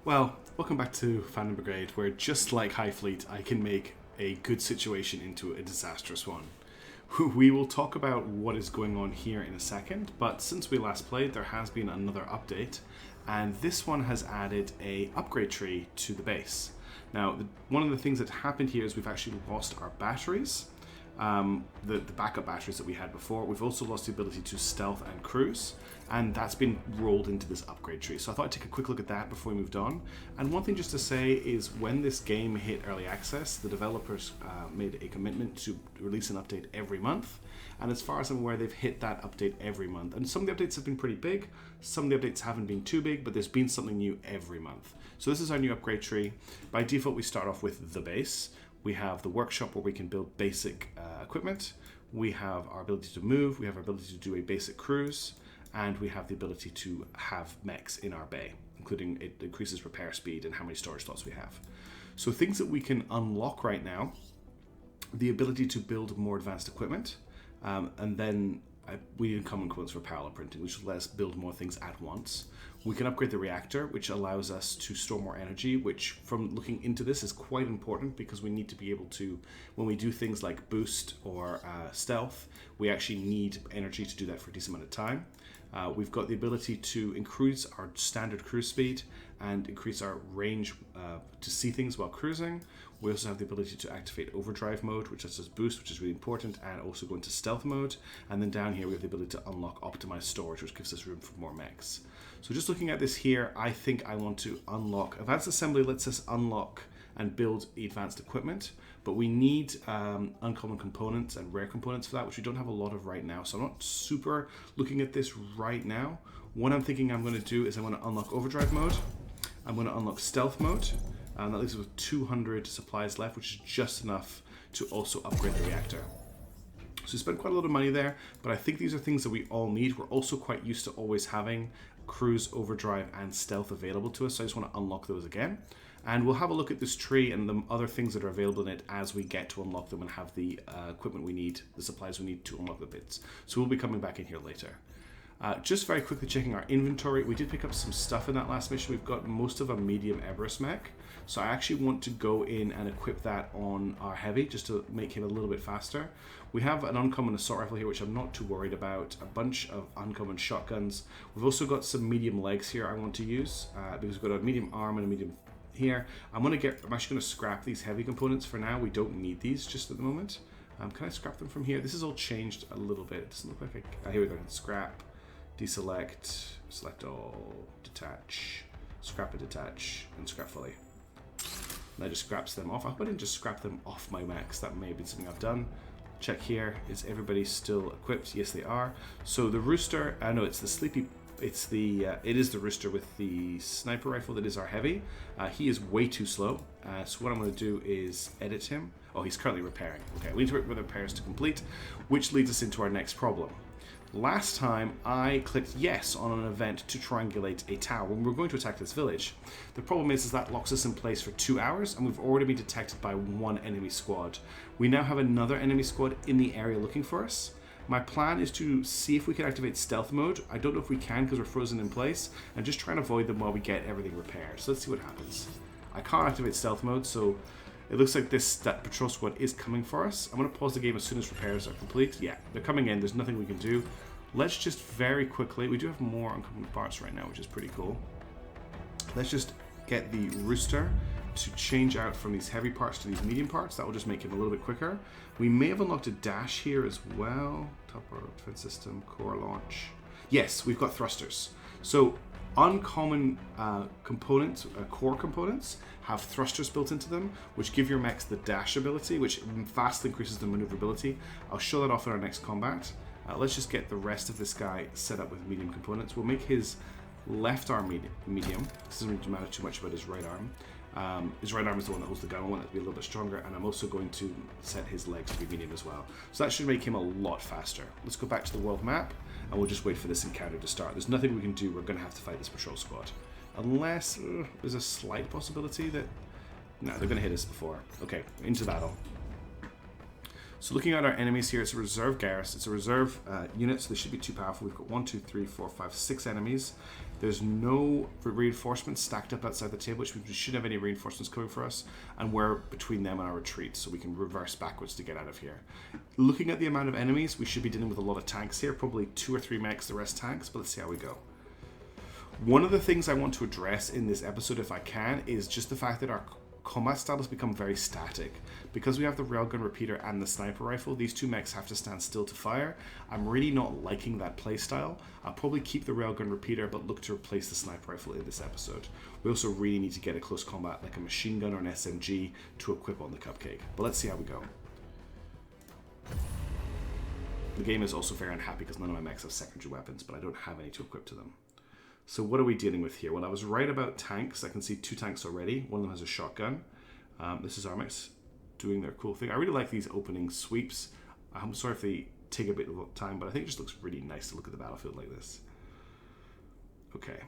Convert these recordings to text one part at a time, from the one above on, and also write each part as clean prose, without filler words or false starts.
Well, welcome back to Fandom Brigade, where just like High Fleet, I can make a good situation into a disastrous one. We will talk about what is going on here in a second, but since we last played, there has been another update, and this one has added a upgrade tree to the base. Now, one of the things that happened here is we've actually lost our batteries, the backup batteries that we had before. We've also lost the ability to stealth and cruise, and that's been rolled into this upgrade tree. So I thought I'd take a quick look at that before we moved on. And one thing just to say is when this game hit early access, the developers made a commitment to release an update every month. And as far as I'm aware, they've hit that update every month. And some of the updates have been pretty big, some of the updates haven't been too big, but there's been something new every month. So this is our new upgrade tree. By default, we start off with the base. We have the workshop where we can build basic equipment. We have our ability to move. We have our ability to do a basic cruise. And we have the ability to have mechs in our bay, including it increases repair speed and how many storage slots we have. So things that we can unlock right now, the ability to build more advanced equipment. And then we need common components for parallel printing, which will let us build more things at once. We can upgrade the reactor, which allows us to store more energy, which from looking into this is quite important because we need to be able to, when we do things like boost or stealth, we actually need energy to do that for a decent amount of time. We've got the ability to increase our standard cruise speed and increase our range to see things while cruising. We also have the ability to activate overdrive mode, which is just boost, which is really important, and also go into stealth mode. And then down here, we have the ability to unlock optimized storage, which gives us room for more mechs. So just looking at this here, I think I want to unlock, advanced assembly lets us unlock and build advanced equipment, but we need uncommon components and rare components for that, which we don't have a lot of right now. So I'm not super looking at this right now. What I'm thinking I'm going to do is I'm going to unlock overdrive mode. I'm going to unlock stealth mode. And that leaves us with 200 supplies left, which is just enough to also upgrade the reactor. So we spent quite a lot of money there, but I think these are things that we all need. We're also quite used to always having cruise, overdrive, and stealth available to us. So I just want to unlock those again. And we'll have a look at this tree and the other things that are available in it as we get to unlock them and have the equipment we need, the supplies we need to unlock the bits. So we'll be coming back in here later. Just very quickly checking our inventory. We did pick up some stuff in that last mission. We've got most of a medium Everest mech. So I actually want to go in and equip that on our heavy just to make him a little bit faster. We have an uncommon assault rifle here, which I'm not too worried about. A bunch of uncommon shotguns. We've also got some medium legs here I want to use because we've got a medium arm and a medium here. I'm actually going to scrap these heavy components for now. We don't need these just at the moment. Can I scrap them from here? This is all changed a little bit. It doesn't look like here we go. Scrap. Deselect, select all, detach, scrap and detach, and scrap fully. And that just scraps them off. I hope I didn't just scrap them off my mechs. That may have been something I've done. Check here. Is everybody still equipped? Yes, they are. So the rooster, no, it's the sleepy. It is the rooster with the sniper rifle that is our heavy. He is way too slow. So what I'm going to do is edit him. Oh, he's currently repairing. Okay, we need to wait for the repairs to complete, which leads us into our next problem. Last time I clicked yes on an event to triangulate a tower when we were going to attack this village. The problem is that locks us in place for 2 hours and we've already been detected by one enemy squad. We now have another enemy squad in the area looking for us. My plan is to see if we can activate stealth mode. I don't know if we can because we're frozen in place, and just try and avoid them while we get everything repaired. So let's see what happens. I can't activate stealth mode, so it looks like that patrol squad is coming for us. I'm going to pause the game as soon as repairs are complete. Yeah, they're coming in. There's nothing we can do. Let's just very quickly... We do have more uncommon parts right now, which is pretty cool. Let's just get the rooster to change out from these heavy parts to these medium parts. That will just make him a little bit quicker. We may have unlocked a dash here as well. Top or defense system, core launch. Yes, we've got thrusters. So uncommon components, core components, have thrusters built into them, which give your mechs the dash ability, which vastly increases the maneuverability. I'll show that off in our next combat. Let's just get the rest of this guy set up with medium components. We'll make his left arm medium. This doesn't really matter too much about his right arm. His right arm is the one that holds the gun. I want that to be a little bit stronger, and I'm also going to set his legs to be medium as well. So that should make him a lot faster. Let's go back to the world map, and we'll just wait for this encounter to start. There's nothing we can do. We're going to have to fight this patrol squad. Unless there's a slight possibility that... No, they're going to hit us before. Okay, into battle. So looking at our enemies here, it's a reserve garrison. It's a reserve unit, so they should be too powerful. We've got 1, 2, 3, 4, 5, 6 enemies. There's no reinforcements stacked up outside the table, which means we shouldn't have any reinforcements coming for us. And we're between them and our retreat, so we can reverse backwards to get out of here. Looking at the amount of enemies, we should be dealing with a lot of tanks here. Probably 2 or 3 mechs, the rest tanks, but let's see how we go. One of the things I want to address in this episode, if I can, is just the fact that our combat style has become very static. Because we have the railgun repeater and the sniper rifle, these 2 mechs have to stand still to fire. I'm really not liking that playstyle. I'll probably keep the railgun repeater, but look to replace the sniper rifle in this episode. We also really need to get a close combat, like a machine gun or an SMG, to equip on the Cupcake. But let's see how we go. The game is also very unhappy because none of my mechs have secondary weapons, but I don't have any to equip to them. So what are we dealing with here? Well, I was right about tanks. I can see 2 tanks already. One of them has a shotgun. This is Armix doing their cool thing. I really like these opening sweeps. I'm sorry if they take a bit of time, but I think it just looks really nice to look at the battlefield like this. Okay.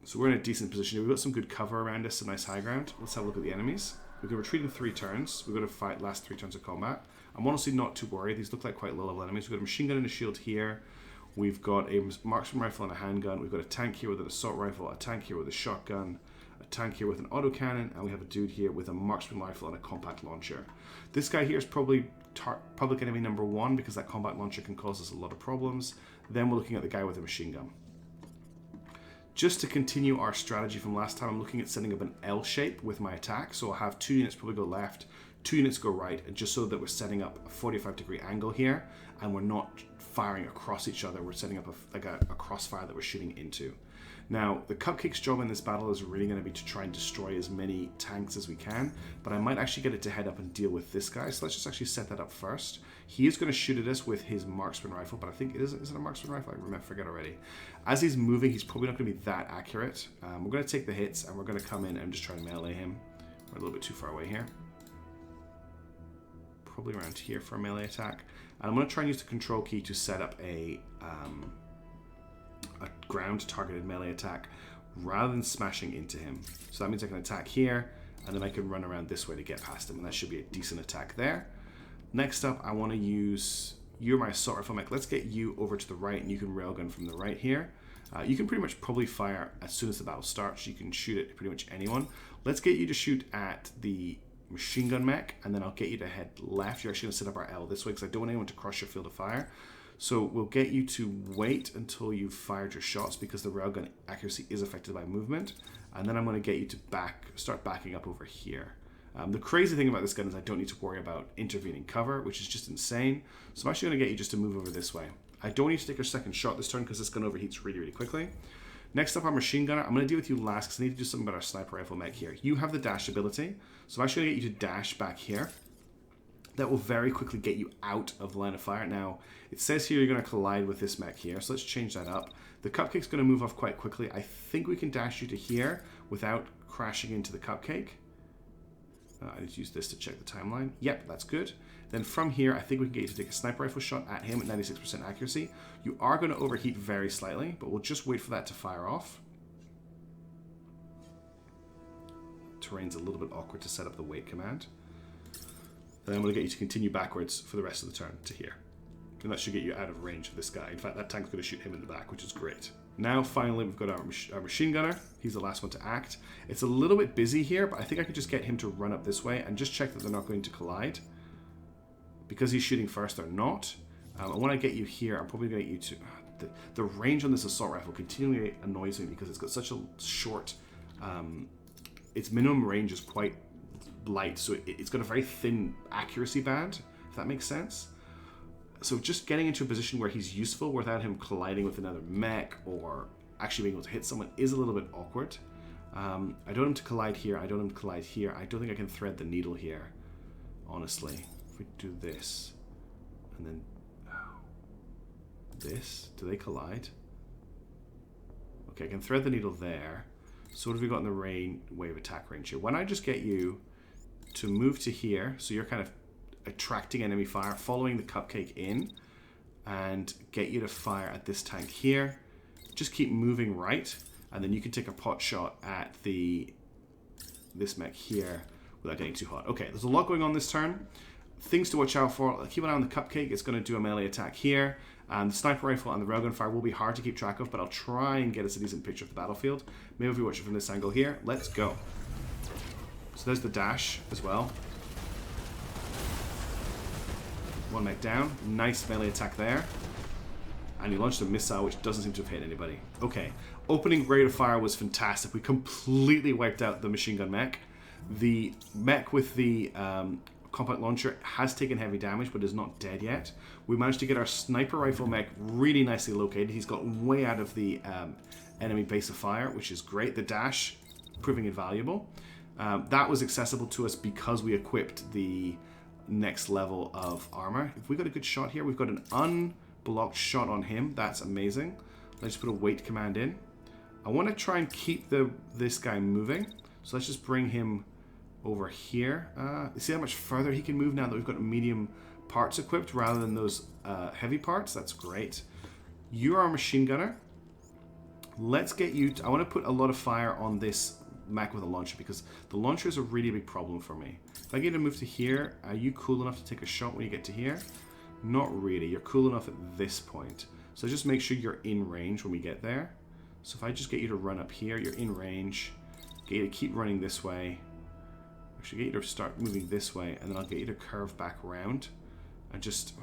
So we're in a decent position here. We've got some good cover around us, some nice high ground. Let's have a look at the enemies. We can retreat in 3 turns. We've got to fight last 3 turns of combat. I'm honestly not too worried. These look like quite low-level enemies. We've got a machine gun and a shield here. We've got a marksman rifle and a handgun. We've got a tank here with an assault rifle, a tank here with a shotgun, a tank here with an autocannon, and we have a dude here with a marksman rifle and a compact launcher. This guy here is probably public enemy number 1 because that combat launcher can cause us a lot of problems. Then we're looking at the guy with a machine gun. Just to continue our strategy from last time, I'm looking at setting up an L shape with my attack. So I'll have 2 units probably go left, 2 units go right, and just so that we're setting up a 45-degree angle here, and we're not firing across each other. We're setting up a crossfire that we're shooting into. Now, the Cupcake's job in this battle is really going to be to try and destroy as many tanks as we can, but I might actually get it to head up and deal with this guy. So let's just actually set that up first. He is going to shoot at us with his marksman rifle, but I think is it a marksman rifle? I forget already. As he's moving, he's probably not going to be that accurate. We're going to take the hits, and we're going to come in and just try and melee him. We're a little bit too far away here. Probably around here for a melee attack. And I'm going to try and use the control key to set up a ground targeted melee attack rather than smashing into him. So that means I can attack here, and then I can run around this way to get past him, and that should be a decent attack there. Next up, I want to use, you're my assault rifle mech. Let's get you over to the right, and you can railgun from the right here. You can pretty much probably fire as soon as the battle starts. You can shoot at pretty much anyone. Let's get you to shoot at the machine gun mech, and then I'll get you to head left. You're actually going to set up our L this way because I don't want anyone to cross your field of fire. So we'll get you to wait until you've fired your shots because the railgun accuracy is affected by movement. And then I'm going to get you to start backing up over here. The crazy thing about this gun is I don't need to worry about intervening cover, which is just insane. So I'm actually going to get you just to move over this way. I don't need to take your second shot this turn because this gun overheats really, really quickly. Next up, our machine gunner. I'm going to deal with you last because I need to do something about our sniper rifle mech here. You have the dash ability, so I'm actually going to get you to dash back here. That will very quickly get you out of the line of fire. Now, it says here you're going to collide with this mech here, so let's change that up. The Cupcake's going to move off quite quickly. I think we can dash you to here without crashing into the Cupcake. I need to use this to check the timeline. Yep, that's good. Then from here, I think we can get you to take a sniper rifle shot at him at 96% accuracy. You are going to overheat very slightly, but we'll just wait for that to fire off. Terrain's a little bit awkward to set up the wait command. Then I'm going to get you to continue backwards for the rest of the turn to here. And that should get you out of range of this guy. In fact, that tank's going to shoot him in the back, which is great. Now, finally, we've got our machine gunner. He's the last one to act. It's a little bit busy here, but I think I could just get him to run up this way and just check that they're not going to collide. Because he's shooting first, they're not. And when I get you here, I'm probably going to get you to... The range on this assault rifle continually annoys me because it's got such a short... its minimum range is quite light, so it's got a very thin accuracy band, if that makes sense. So just getting into a position where he's useful without him colliding with another mech or actually being able to hit someone is a little bit awkward. I don't want him to collide here. I don't want him to collide here. I don't think I can thread the needle here, honestly. If we do this, and then this, do they collide? Okay, I can thread the needle there. So what have we got in the wave attack range here? Why don't I just get you to move to here, so you're kind of attracting enemy fire, following the Cupcake in, and get you to fire at this tank here. Just keep moving right, and then you can take a pot shot at this mech here without getting too hot. Okay, there's a lot going on this turn. Things to watch out for. Keep an eye on the Cupcake. It's going to do a melee attack here. And the sniper rifle and the railgun fire will be hard to keep track of, but I'll try and get us a decent picture of the battlefield. Maybe if we watch it from this angle here. Let's go. So there's the dash as well. One mech down. Nice melee attack there. And he launched a missile, which doesn't seem to have hit anybody. Okay. Opening rate of fire was fantastic. We completely wiped out the machine gun mech. The mech with the combat launcher has taken heavy damage, but is not dead yet. We managed to get our sniper rifle mech really nicely located. He's gotten way out of the enemy base of fire, which is great. The dash proving invaluable. That was accessible to us because we equipped the next level of armor. If we got a good shot here, we've got an unblocked shot on him. That's amazing. Let's just put a wait command in. I want to try and keep this guy moving. So let's just bring him over here. See how much further he can move now that we've got medium parts equipped rather than those heavy parts? That's great. You are a machine gunner. Let's get you... I want to put a lot of fire on this mech with a launcher because the launcher is a really big problem for me. If I get to move to here, are you cool enough to take a shot when you get to here? Not really. You're cool enough at this point. So just make sure you're in range when we get there. So if I just get you to run up here, you're in range. Get you to keep running this way. Actually, get you to start moving this way, and then I'll get you to curve back around. And just...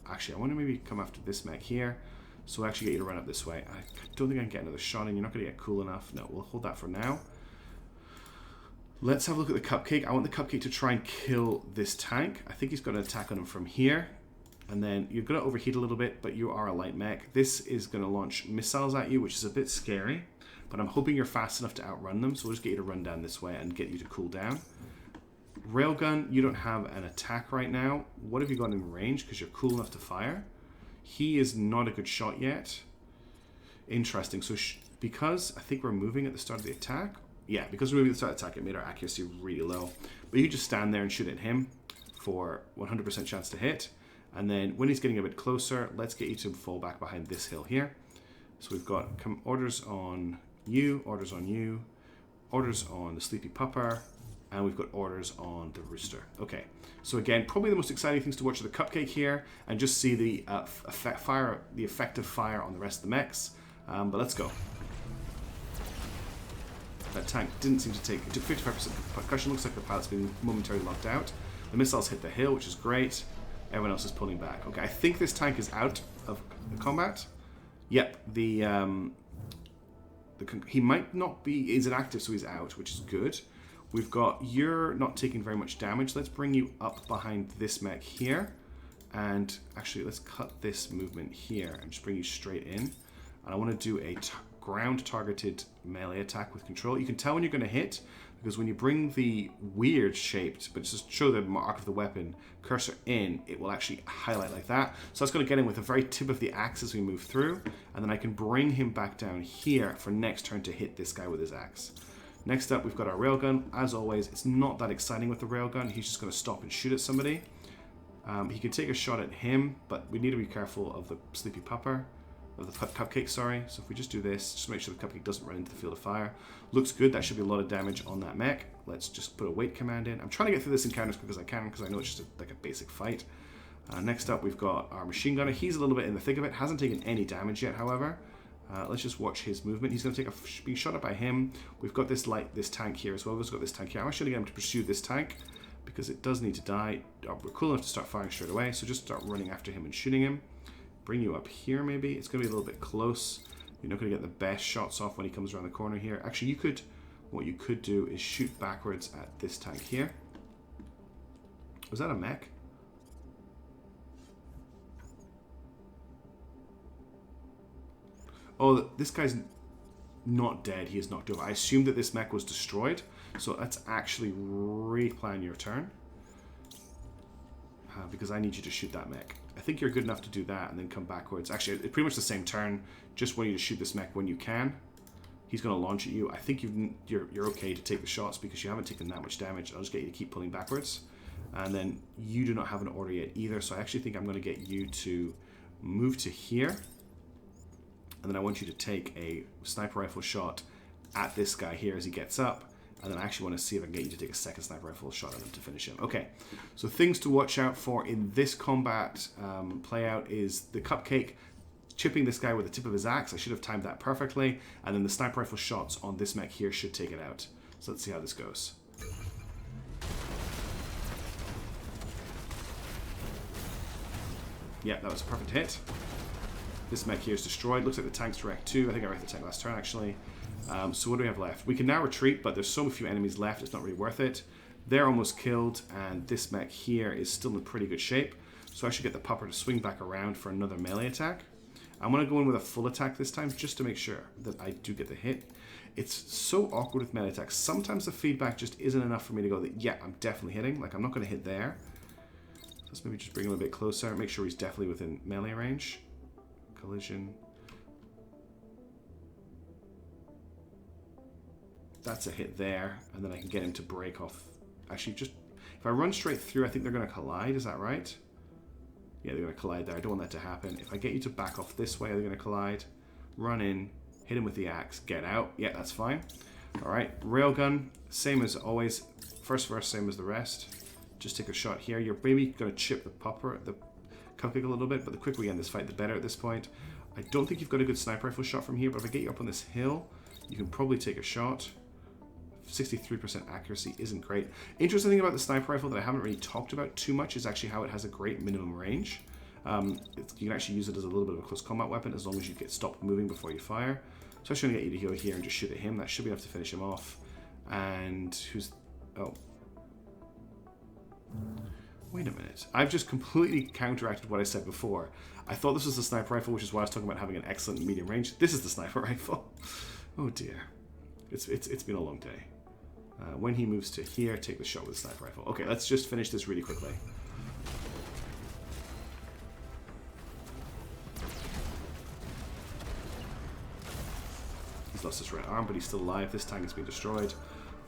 actually, I want to maybe come after this mech here. So we'll actually get you to run up this way. I don't think I can get another shot in. You're not going to get cool enough. No, we'll hold that for now. Let's have a look at the Cupcake. I want the Cupcake to try and kill this tank. I think he's got an attack on him from here. And then you're going to overheat a little bit, but you are a light mech. This is going to launch missiles at you, which is a bit scary. But I'm hoping you're fast enough to outrun them. So we'll just get you to run down this way and get you to cool down. Railgun, you don't have an attack right now. What have you got in range? Because you're cool enough to fire. He is not a good shot yet. Interesting. So because I think we're moving at the start of the attack. Yeah, because we're moving at the start of the attack, it made our accuracy really low. But you just stand there and shoot at him for 100% chance to hit. And then when he's getting a bit closer, let's get you to fall back behind this hill here. So we've got orders on you, orders on you, orders on the Sleepy Pupper, and we've got orders on the Rooster. Okay, so again, probably the most exciting things to watch are the Cupcake here, and just see the effective fire on the rest of the mechs. But let's go. That tank didn't seem to take... It took 55% percussion. Looks like the pilot's been momentarily locked out. The missiles hit the hill, which is great. Everyone else is pulling back. Okay, I think this tank is out of combat. Yep, he might not be... He's inactive, so he's out, which is good. We've got... You're not taking very much damage. Let's bring you up behind this mech here. And actually, let's cut this movement here and just bring you straight in. And I want to do a ground-targeted melee attack with control. You can tell when you're going to hit, because when you bring the weird-shaped, but just show the mark of the weapon, cursor in, it will actually highlight like that. So that's going to get him with the very tip of the axe as we move through, and then I can bring him back down here for next turn to hit this guy with his axe. Next up, we've got our railgun. As always, it's not that exciting with the railgun. He's just going to stop and shoot at somebody. He can take a shot at him, but we need to be careful of the Sleepy Pupper. Of the Cupcake, sorry. So if we just do this, just make sure the Cupcake doesn't run into the field of fire. Looks good. That should be a lot of damage on that mech. Let's just put a wait command in. I'm trying to get through this encounter as quick as I can because I know it's just like a basic fight. Next up, we've got our machine gunner. He's a little bit in the thick of it. Hasn't taken any damage yet, however. Let's just watch his movement. He's going to take being shot at by him. We've got this tank here as well. We've got this tank here. I'm actually going to get him to pursue this tank because it does need to die. We're cool enough to start firing straight away. So just start running after him and shooting him. Bring you up here maybe. It's going to be a little bit close. You're not going to get the best shots off when he comes around the corner here. Actually, what you could do is shoot backwards at this tank here. Was that a mech? Oh, this guy's not dead. He is knocked over. I assumed that this mech was destroyed. So let's actually replan your turn. Because I need you to shoot that mech. I think you're good enough to do that and then come backwards. Actually, it's pretty much the same turn. Just want you to shoot this mech when you can. He's going to launch at you. I think you're okay to take the shots because you haven't taken that much damage. I'll just get you to keep pulling backwards. And then you do not have an order yet either. So I actually think I'm going to get you to move to here. And then I want you to take a sniper rifle shot at this guy here as he gets up. And then I actually want to see if I can get you to take a second sniper rifle shot at him to finish him. Okay, so things to watch out for in this combat play out is the Cupcake chipping this guy with the tip of his axe. I should have timed that perfectly. And then the sniper rifle shots on this mech here should take it out. So let's see how this goes. Yeah, that was a perfect hit. This mech here is destroyed. Looks like the tank's wrecked too. I think I wrecked the tank last turn actually. So what do we have left? We can now retreat, but there's so few enemies left, it's not really worth it. They're almost killed, and this mech here is still in pretty good shape. So I should get the pupper to swing back around for another melee attack. I'm going to go in with a full attack this time, just to make sure that I do get the hit. It's so awkward with melee attacks. Sometimes the feedback just isn't enough for me to go, that, yeah, I'm definitely hitting. Like, I'm not going to hit there. Let's maybe just bring him a bit closer, make sure he's definitely within melee range. Collision. That's a hit there, and then I can get him to break off. Actually, just if I run straight through, I think they're going to collide. Is that right? Yeah, they're going to collide there. I don't want that to happen. If I get you to back off this way, they're going to collide. Run in, hit him with the axe, get out. Yeah, that's fine. All right, railgun, same as always. First verse, same as the rest. Just take a shot here. You're maybe going to chip the Cupcake a little bit, but the quicker we end this fight, the better at this point. I don't think you've got a good sniper rifle shot from here, but if I get you up on this hill, you can probably take a shot. 63% accuracy isn't great. Interesting thing about the sniper rifle that I haven't really talked about too much is actually how it has a great minimum range. You can actually use it as a little bit of a close combat weapon as long as you get stopped moving before you fire. So I'm just going to get you to go here and just shoot at him. That should be enough to finish him off. And who's... Oh. Wait a minute. I've just completely counteracted what I said before. I thought this was the sniper rifle, which is why I was talking about having an excellent medium range. This is the sniper rifle. Oh dear. It's been a long day. When he moves to here, take the shot with the sniper rifle. Okay, let's just finish this really quickly. He's lost his right arm, but he's still alive. This tank has been destroyed.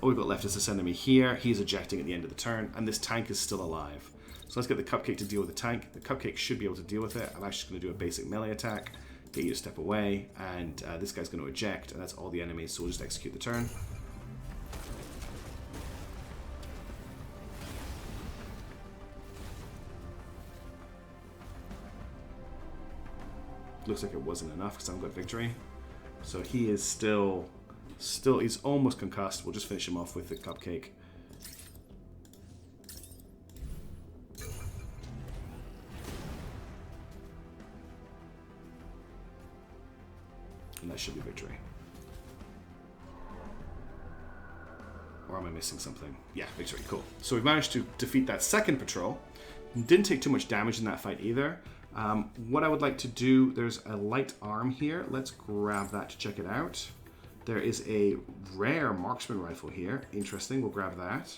All we've got left is this enemy here. He's ejecting at the end of the turn, and this tank is still alive. So let's get the Cupcake to deal with the tank. The Cupcake should be able to deal with it. I'm actually going to do a basic melee attack, get you to step away, and this guy's going to eject, and that's all the enemies, so we'll just execute the turn. Looks like it wasn't enough because I haven't got victory. So he is still, he's almost concussed. We'll just finish him off with the Cupcake. And that should be victory. Or am I missing something? Yeah, victory, cool. So we've managed to defeat that second patrol. Didn't take too much damage in that fight either. What I would like to do, there's a light arm here. Let's grab that to check it out. There is a rare marksman rifle here. Interesting, we'll grab that.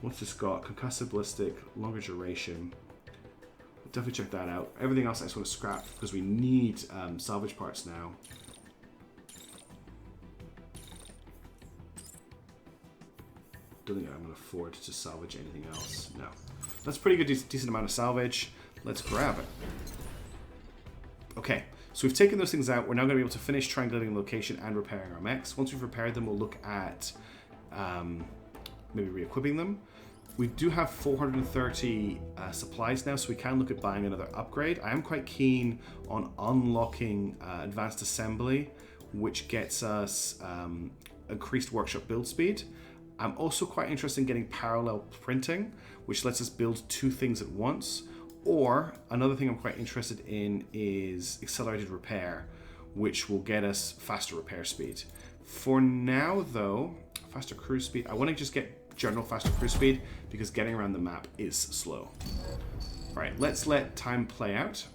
What's this got? Concussive ballistic, longer duration. We'll definitely check that out. Everything else I just want to scrap because we need salvage parts now. Don't think I'm going to afford to salvage anything else. No. That's pretty good, decent amount of salvage. Let's grab it. Okay, so we've taken those things out. We're now going to be able to finish triangulating the location and repairing our mechs. Once we've repaired them, we'll look at maybe re-equipping them. We do have 430 supplies now, so we can look at buying another upgrade. I am quite keen on unlocking advanced assembly, which gets us increased workshop build speed. I'm also quite interested in getting parallel printing, which lets us build two things at once. Or another thing I'm quite interested in is accelerated repair, which will get us faster repair speed. For now, though, faster cruise speed. I want to just get general faster cruise speed because getting around the map is slow. All right, let's let time play out.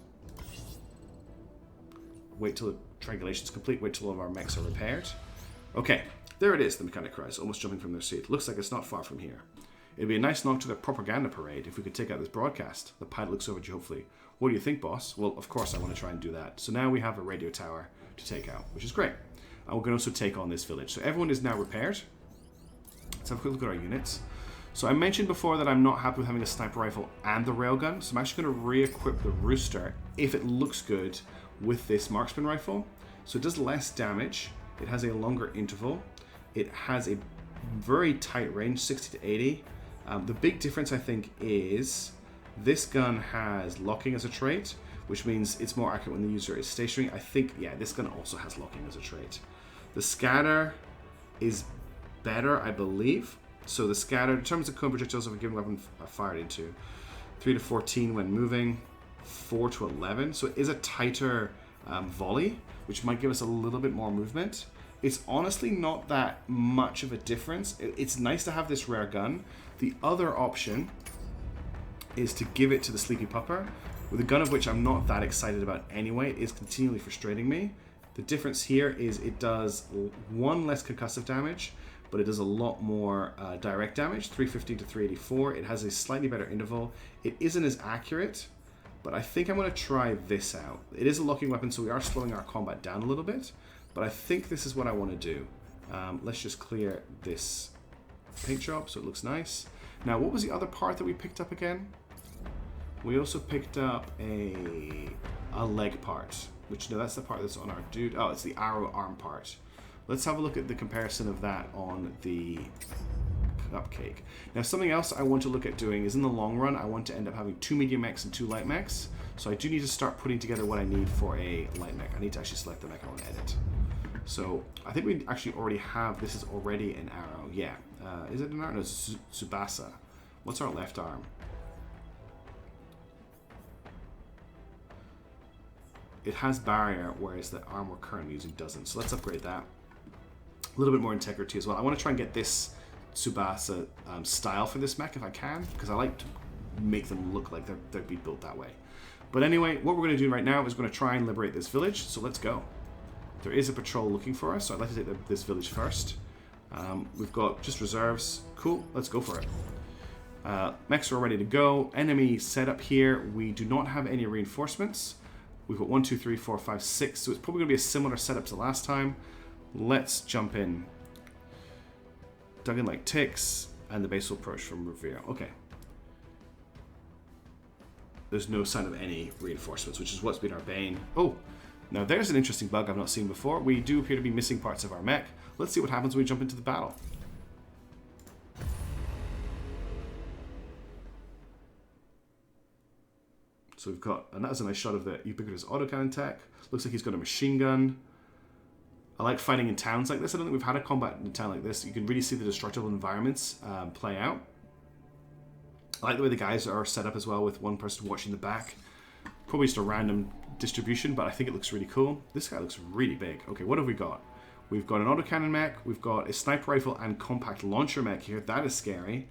Wait till the triangulation's complete. Wait till all of our mechs are repaired. Okay, there it is, the mechanic cries, almost jumping from their seat. Looks like it's not far from here. It'd be a nice knock to the propaganda parade if we could take out this broadcast. The pilot looks over at you hopefully. What do you think, boss? Well, of course I want to try and do that. So now we have a radio tower to take out, which is great. And we can also take on this village. So everyone is now repaired. Let's have a quick look at our units. So I mentioned before that I'm not happy with having a sniper rifle and the railgun. So I'm actually going to re-equip the Rooster if it looks good with this marksman rifle. So it does less damage. It has a longer interval. It has a very tight range, 60 to 80. The big difference, I think, is this gun has locking as a trait, which means it's more accurate when the user is stationary. I think, yeah, this gun also has locking as a trait. The scatter is better, I believe. So the scatter determines the cone projectiles of a given weapon are fired into. 3 to 14 when moving, 4 to 11. So it is a tighter volley, which might give us a little bit more movement. It's honestly not that much of a difference. It's nice to have this rare gun. The other option is to give it to the Sleepy Pupper, with a gun of which I'm not that excited about anyway. It is continually frustrating me. The difference here is it does 1 less concussive damage, but it does a lot more direct damage, 350 to 384. It has a slightly better interval. It isn't as accurate, but I think I'm going to try this out. It is a locking weapon, so we are slowing our combat down a little bit, but I think this is what I want to do. Let's just clear this paint job so it looks nice. Now, what was the other part that we picked up again? We also picked up a leg part, which, no, that's the part that's on our dude. Oh, it's the arrow arm part. Let's have a look at the comparison of that on the cupcake. Now, something else I want to look at doing is, in the long run, I want to end up having 2 medium mechs and 2 light mechs. So I do need to start putting together what I need for a light mech. I need to actually select the mech I want to edit. So I think we actually already have, this is already an arrow. Yeah. Is it an arrow? No, it's Tsubasa. What's our left arm? It has barrier, whereas the arm we're currently using doesn't. So let's upgrade that. A little bit more integrity as well. I want to try and get this Tsubasa style for this mech if I can, because I like to make them look like they're be built that way. But anyway, what we're going to do right now is going to try and liberate this village. So let's go. There is a patrol looking for us, so I'd like to take this village first. We've got just reserves. Cool, let's go for it. Mechs are ready to go. Enemy setup here. We do not have any reinforcements. We've got 1, 2, 3, 4, 5, 6. So it's probably going to be a similar setup to last time. Let's jump in. Dug in like ticks. And the basal approach from Revere. Okay. There's no sign of any reinforcements, which is what's been our bane. Oh, now there's an interesting bug I've not seen before. We do appear to be missing parts of our mech. Let's see what happens when we jump into the battle. So we've got, and that was a nice shot of the ubiquitous autocannon tech. Looks like he's got a machine gun. I like fighting in towns like this. I don't think we've had a combat in a town like this. You can really see the destructible environments play out. I like the way the guys are set up as well, with one person watching the back. Probably just a random distribution, but I think it looks really cool. This guy looks really big. Okay, what have we got? We've got an autocannon mech. We've got a sniper rifle and compact launcher mech here. That is scary.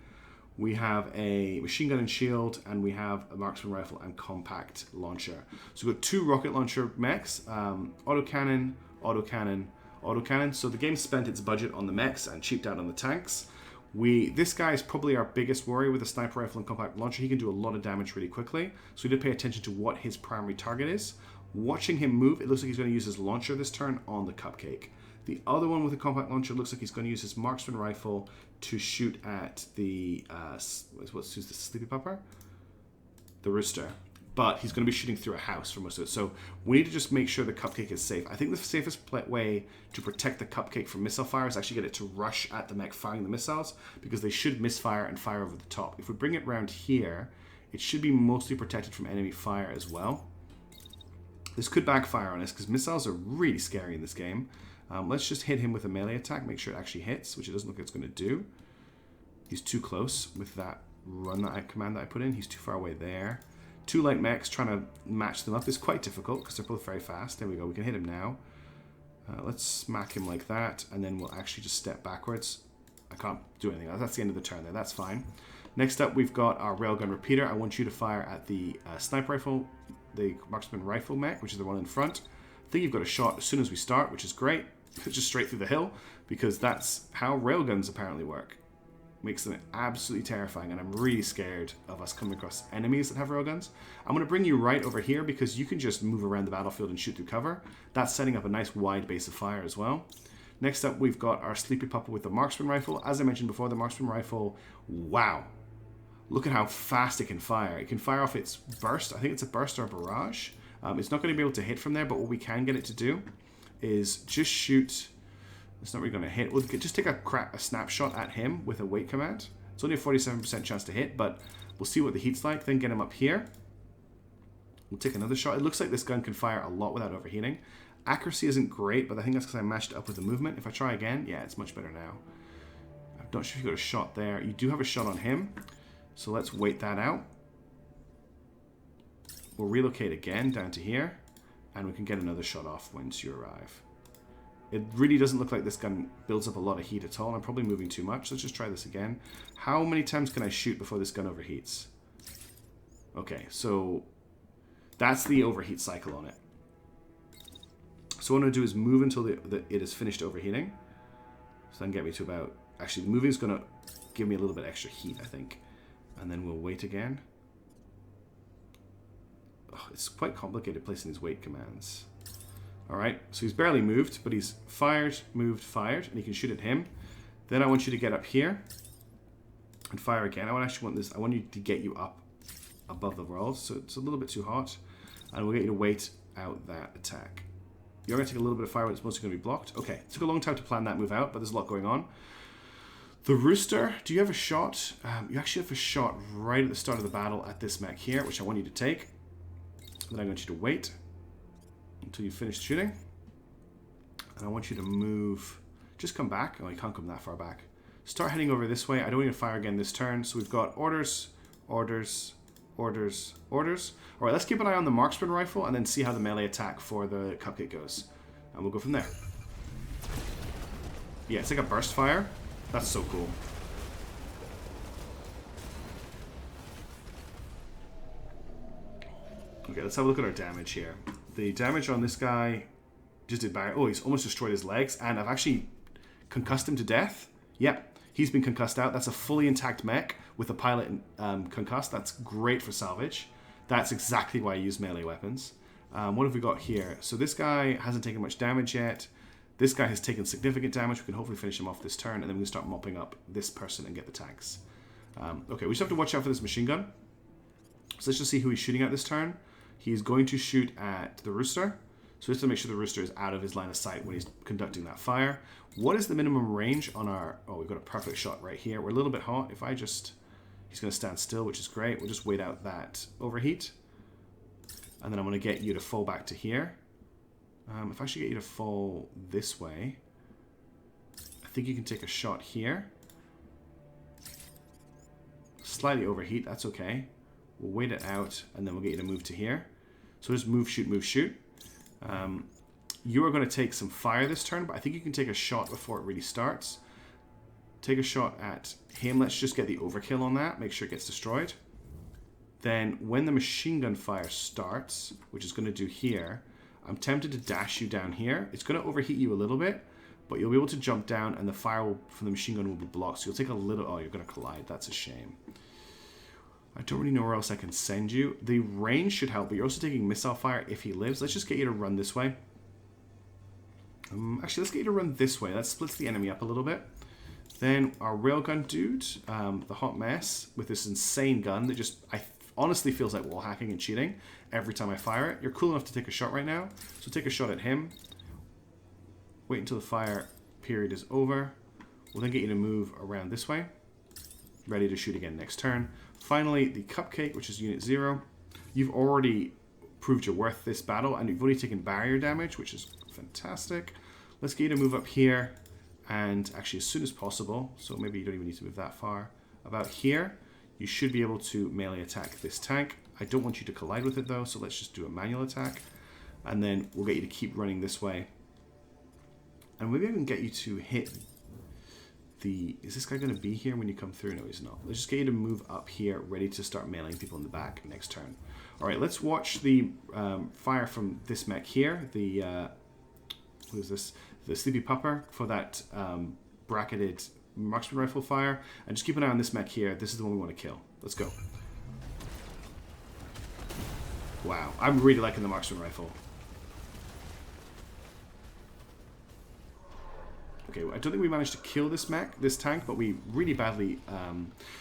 We have a machine gun and shield, and we have a marksman rifle and compact launcher. So we've got 2 rocket launcher mechs, autocannon, autocannon, autocannon. So the game spent its budget on the mechs and cheaped out on the tanks. This guy is probably our biggest worry with a sniper rifle and compact launcher. He can do a lot of damage really quickly, so we need to pay attention to what his primary target is. Watching him move, it looks like he's going to use his launcher this turn on the cupcake. The other one with a compact launcher looks like he's going to use his marksman rifle to shoot at the who's the Sleepy Pupper? The rooster. But he's going to be shooting through a house for most of it. So we need to just make sure the cupcake is safe. I think the safest way to protect the cupcake from missile fire is actually get it to rush at the mech firing the missiles, because they should misfire and fire over the top. If we bring it around here, it should be mostly protected from enemy fire as well. This could backfire on us because missiles are really scary in this game. Let's just hit him with a melee attack, make sure it actually hits, which it doesn't look like it's going to do. He's too close with that command that I put in. He's too far away there. 2 light mechs, trying to match them up is quite difficult because they're both very fast. There we go, we can hit him now. Let's smack him like that, and then we'll actually just step backwards. I can't do anything else. That's the end of the turn there, that's fine. Next up, we've got our railgun repeater. I want you to fire at the sniper rifle, the marksman rifle mech, which is the one in front. I think you've got a shot as soon as we start, which is great. Just straight through the hill, because that's how railguns apparently work. Makes them absolutely terrifying, and I'm really scared of us coming across enemies that have railguns. I'm going to bring you right over here because you can just move around the battlefield and shoot through cover. That's setting up a nice wide base of fire as well. Next up, we've got our Sleepy Pupper with the marksman rifle. As I mentioned before, the marksman rifle, wow. Look at how fast it can fire. It can fire off its burst. I think it's a burst or a barrage. It's not going to be able to hit from there, but what we can get it to do is just shoot. It's not really going to hit. We'll just take a snapshot at him with a weight command. It's only a 47% chance to hit, but we'll see what the heat's like. Then get him up here. We'll take another shot. It looks like this gun can fire a lot without overheating. Accuracy isn't great, but I think that's because I matched it up with the movement. If I try again, yeah, it's much better now. I'm not sure if you got a shot there. You do have a shot on him, so let's wait that out. We'll relocate again down to here, and we can get another shot off once you arrive. It really doesn't look like this gun builds up a lot of heat at all. I'm probably moving too much. Let's just try this again. How many times can I shoot before this gun overheats? Okay, so that's the overheat cycle on it. So what I'm going to do is move until it is finished overheating. So then get me to about... Actually, moving is going to give me a little bit extra heat, I think. And then we'll wait again. Oh, it's quite complicated placing these wait commands. Alright, so he's barely moved, but he's fired, moved, fired, and you can shoot at him. Then I want you to get up here and fire again. I want you to get you up above the world, so it's a little bit too hot. And we'll get you to wait out that attack. You're going to take a little bit of fire when it's mostly going to be blocked. Okay, it took a long time to plan that move out, but there's a lot going on. The Rooster, do you have a shot? You actually have a shot right at the start of the battle at this mech here, which I want you to take. Then I want you to wait until you finish shooting. And I want you to move, just come back. Oh, you can't come that far back. Start heading over this way. I don't need to fire again this turn. So we've got orders, orders, orders, orders. All right, let's keep an eye on the marksman rifle and then see how the melee attack for the cupcake goes. And we'll go from there. Yeah, it's like a burst fire. That's so cool. Okay, let's have a look at our damage here. The damage on this guy just did bad. Oh, he's almost destroyed his legs, and I've actually concussed him to death. Yep, he's been concussed out. That's a fully intact mech with a pilot concussed. That's great for salvage. That's exactly why I use melee weapons. What have we got here? So this guy hasn't taken much damage yet. This guy has taken significant damage. We can hopefully finish him off this turn, and then we can start mopping up this person and get the tanks. Okay, we just have to watch out for this machine gun. So let's just see who he's shooting at this turn. He's going to shoot at the Rooster. So just to make sure the Rooster is out of his line of sight when he's conducting that fire. What is the minimum range on our... Oh, we've got a perfect shot right here. We're a little bit hot. If I just... He's going to stand still, which is great. We'll just wait out that overheat. And then I'm going to get you to fall back to here. If I should get you to fall this way, I think you can take a shot here. Slightly overheat, that's okay. We'll wait it out, and then we'll get you to move to here. So just move, shoot, move, shoot. You are going to take some fire this turn, but I think you can take a shot before it really starts. Take a shot at him. Let's just get the overkill on that. Make sure it gets destroyed. Then when the machine gun fire starts, which is going to do here, I'm tempted to dash you down here. It's going to overheat you a little bit, but you'll be able to jump down, and the fire from the machine gun will be blocked. So you'll take a little... Oh, you're going to collide. That's a shame. I don't really know where else I can send you. The range should help, but you're also taking missile fire if he lives. Let's just get you to run this way. Actually, let's get you to run this way. That splits the enemy up a little bit. Then our railgun dude, the hot mess, with this insane gun that just honestly feels like wall hacking and cheating every time I fire it. You're cool enough to take a shot right now, so take a shot at him. Wait until the fire period is over. We'll then get you to move around this way. Ready to shoot again next turn. Finally, the cupcake, which is unit 0. You've already proved your worth this battle, and you've only taken barrier damage, which is fantastic. Let's get you to move up here, and actually as soon as possible, so maybe you don't even need to move that far. About here, you should be able to melee attack this tank. I don't want you to collide with it though, so let's just do a manual attack. And then we'll get you to keep running this way. And maybe I can get you to hit the... Is this guy going to be here when you come through? No, he's not. Let's just get you to move up here, ready to start meleeing people in the back next turn. Alright, let's watch the fire from this mech here. The... what is this? The Sleepy Pupper for that bracketed marksman rifle fire. And just keep an eye on this mech here. This is the one we want to kill. Let's go. Wow, I'm really liking the marksman rifle. Okay, I don't think we managed to kill this tank, but we really badly...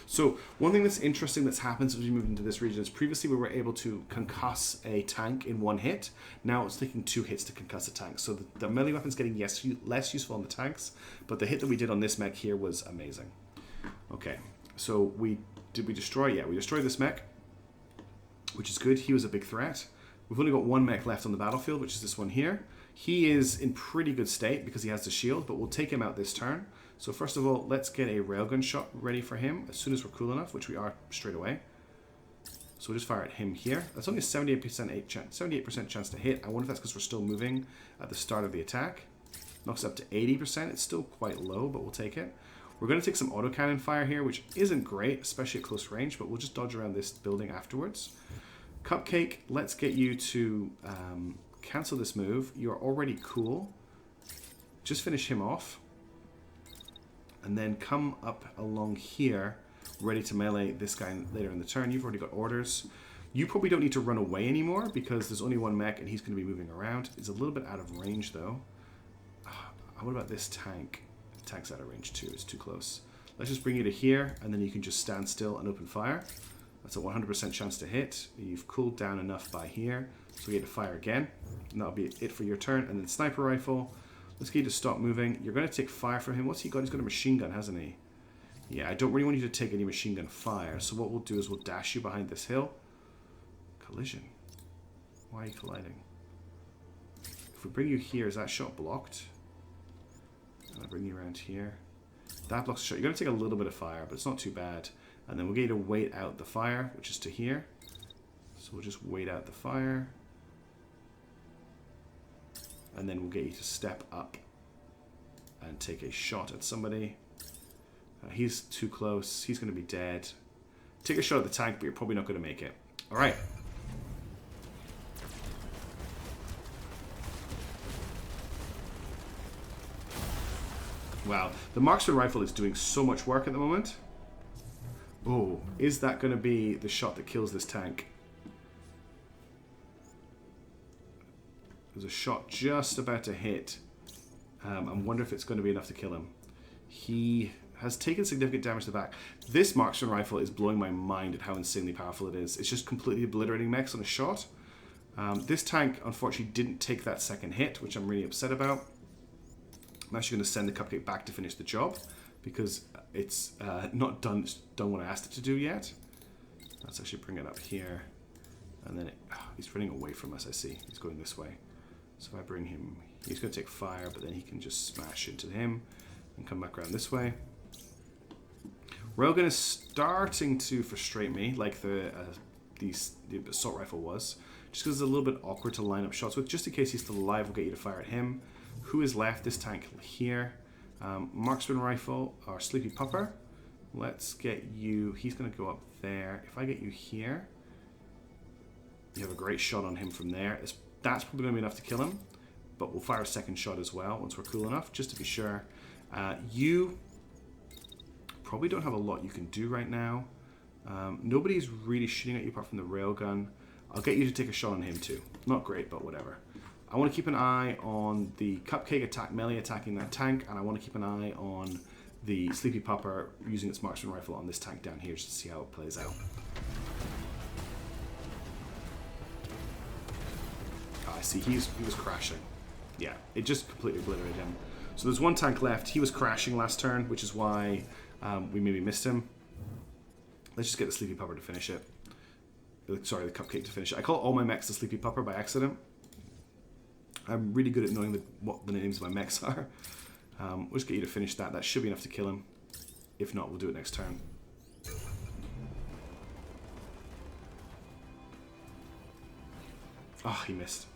So, one thing that's interesting that's happened as we moved into this region is previously we were able to concuss a tank in one hit. Now it's taking 2 hits to concuss a tank. So the melee weapon's getting less useful on the tanks, but the hit that we did on this mech here was amazing. Okay, so did we destroy? Yeah, we destroyed this mech, which is good. He was a big threat. We've only got 1 mech left on the battlefield, which is this one here. He is in pretty good state because he has the shield, but we'll take him out this turn. So first of all, let's get a railgun shot ready for him as soon as we're cool enough, which we are straight away. So we'll just fire at him here. That's only a 78% chance to hit. I wonder if that's because we're still moving at the start of the attack. Knocks up to 80%. It's still quite low, but we'll take it. We're going to take some autocannon fire here, which isn't great, especially at close range, but we'll just dodge around this building afterwards. Cupcake, let's get you to... cancel this move. You're already cool. Just finish him off. And then come up along here, ready to melee this guy later in the turn. You've already got orders. You probably don't need to run away anymore because there's only 1 mech and he's going to be moving around. He's a little bit out of range though. What about this tank? The tank's out of range too. It's too close. Let's just bring you to here and then you can just stand still and open fire. That's a 100% chance to hit. You've cooled down enough by here. So we get to fire again. And that'll be it for your turn. And then sniper rifle. Let's get you to stop moving. You're going to take fire from him. What's he got? He's got a machine gun, hasn't he? Yeah, I don't really want you to take any machine gun fire. So what we'll do is we'll dash you behind this hill. Collision. Why are you colliding? If we bring you here, is that shot blocked? I'll bring you around here. That blocks the shot. You're going to take a little bit of fire, but it's not too bad. And then we'll get you to wait out the fire, which is to here. So we'll just wait out the fire. And then we'll get you to step up and take a shot at somebody. He's too close. He's going to be dead. Take a shot at the tank, but you're probably not going to make it. All right. Wow. The marksman rifle is doing so much work at the moment. Oh, is that going to be the shot that kills this tank? There's a shot just about to hit. I wonder if it's going to be enough to kill him. He has taken significant damage to the back. This marksman rifle is blowing my mind at how insanely powerful it is. It's just completely obliterating mechs on a shot. This tank, unfortunately, didn't take that second hit, which I'm really upset about. I'm actually going to send the Cupcake back to finish the job because it's not done what I asked it to do yet. Let's actually bring it up here. And then he's running away from us, I see. He's going this way. So if I bring him, he's going to take fire, but then he can just smash into him and come back around this way. Railgun is starting to frustrate me, like the assault rifle was. Just because it's a little bit awkward to line up shots with. Just in case he's still alive, we'll get you to fire at him. Who is left? This tank here. Marksman rifle, or Sleepy Pupper. Let's get you... He's going to go up there. If I get you here, you have a great shot on him from there. That's probably going to be enough to kill him. But we'll fire a second shot as well once we're cool enough, just to be sure. You probably don't have a lot you can do right now. Nobody's really shooting at you apart from the railgun. I'll get you to take a shot on him too. Not great, but whatever. I want to keep an eye on the Cupcake melee attacking that tank, and I want to keep an eye on the Sleepy Pupper using its marksman rifle on this tank down here just to see how it plays out. Oh, I see, he was crashing. Yeah, it just completely obliterated him. So there's one tank left. He was crashing last turn, which is why we maybe missed him. Let's just get the Sleepy Pupper to finish it. Sorry, the Cupcake to finish it. I call all my mechs the Sleepy Pupper by accident. I'm really good at knowing what the names of my mechs are. We'll just get you to finish that. That should be enough to kill him. If not, we'll do it next turn. Oh, he missed.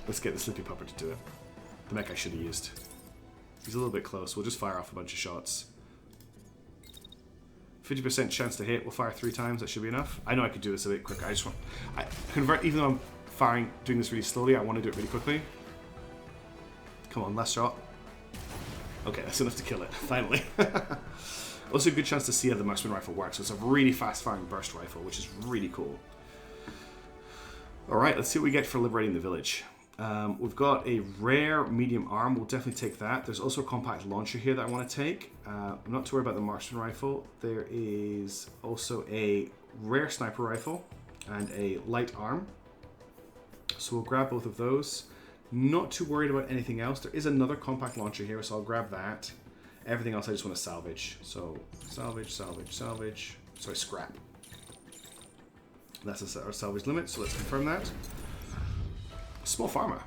Let's get the Sleepy Pupper to do it. The mech I should have used. He's a little bit close. We'll just fire off a bunch of shots. 50% chance to hit. We'll fire 3 times. That should be enough. I know I could do this a bit quicker. I just want... even though I'm doing this really slowly, I want to do it really quickly. Come on, last shot. Okay, that's enough to kill it. Finally. Also a good chance to see how the marksman rifle works. So it's a really fast-firing burst rifle, which is really cool. Alright, let's see what we get for liberating the village. We've got a rare medium arm. We'll definitely take that. There's also a compact launcher here that I want to take. I'm not too worried about the marksman rifle. There is also a rare sniper rifle and a light arm. So we'll grab both of those. Not too worried about anything else. There is another compact launcher here, so I'll grab that. Everything else I just want to salvage. So salvage, salvage, salvage. Sorry, scrap. That's our salvage limit, so let's confirm that. Small farmer.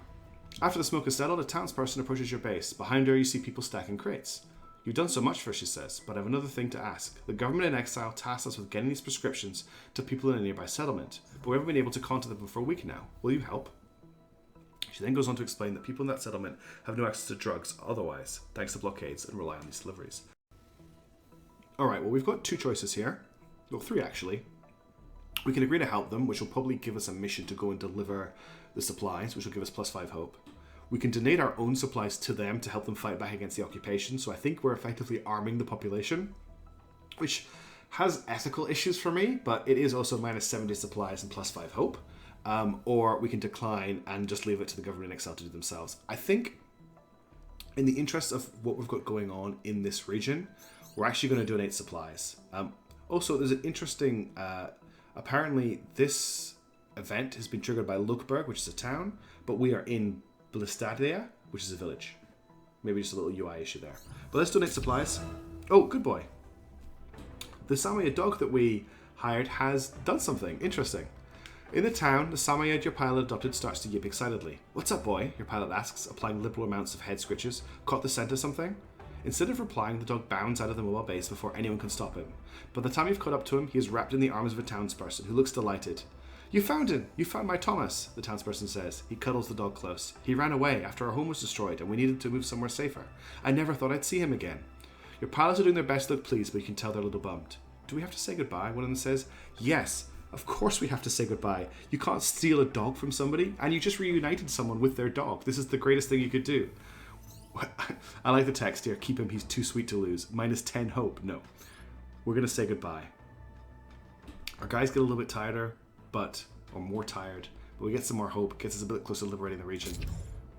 After the smoke is settled, a townsperson approaches your base. Behind her, you see people stacking crates. You've done so much for her, she says, but I have another thing to ask. The government in exile tasked us with getting these prescriptions to people in a nearby settlement, but we haven't been able to contact them for a week now. Will you help? She then goes on to explain that people in that settlement have no access to drugs otherwise, thanks to blockades, and rely on these deliveries. Alright, well, we've got two choices here. Well, three, actually. We can agree to help them, which will probably give us a mission to go and deliver the supplies, which will give us +5 hope. We can donate our own supplies to them to help them fight back against the occupation, so I think we're effectively arming the population, which has ethical issues for me, but it is also -70 supplies and +5 hope. Or we can decline and just leave it to the government in exile to do themselves. I think, in the interest of what we've got going on in this region, we're actually going to donate supplies. Also, there's an interesting... apparently, this event has been triggered by Lukberg, which is a town, but we are in Blistadia, which is a village. Maybe just a little UI issue there. But let's donate supplies. Oh, good boy. The Samoyed dog that we hired has done something interesting. In the town, the Samoyed your pilot adopted starts to yip excitedly. What's up, boy? Your pilot asks, applying liberal amounts of head scritches. Caught the scent of something? Instead of replying, the dog bounds out of the mobile base before anyone can stop him. By the time you've caught up to him, he is wrapped in the arms of a townsperson who looks delighted. You found him! You found my Thomas, the townsperson says. He cuddles the dog close. He ran away after our home was destroyed and we needed to move somewhere safer. I never thought I'd see him again. Your pilots are doing their best to look pleased, but you can tell they're a little bummed. Do we have to say goodbye? One of them says. Yes, of course we have to say goodbye. You can't steal a dog from somebody, and you just reunited someone with their dog. This is the greatest thing you could do. I like the text here. Keep him, he's too sweet to lose. -10 hope. No. We're going to say goodbye. Our guys get a little bit tireder, or more tired, but we get some more hope, gets us a bit closer to liberating the region,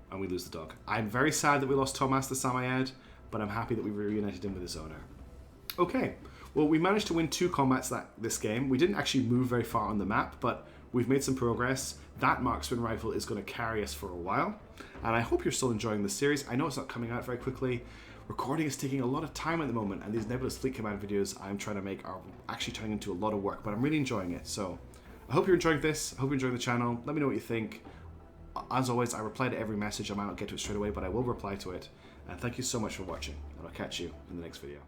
and we lose the dog. I'm very sad that we lost Thomas the Samoyed, but I'm happy that we reunited him with his owner. Okay, well, we managed to win 2 combats this game. We didn't actually move very far on the map, but we've made some progress. That marksman rifle is going to carry us for a while, and I hope you're still enjoying this series. I know it's not coming out very quickly. Recording is taking a lot of time at the moment, and these Nebulous Fleet Command videos I'm trying to make are actually turning into a lot of work, but I'm really enjoying it. So I hope you're enjoying this. I hope you're enjoying the channel. Let me know what you think. As always, I reply to every message. I might not get to it straight away, but I will reply to it. And thank you so much for watching, and I'll catch you in the next video.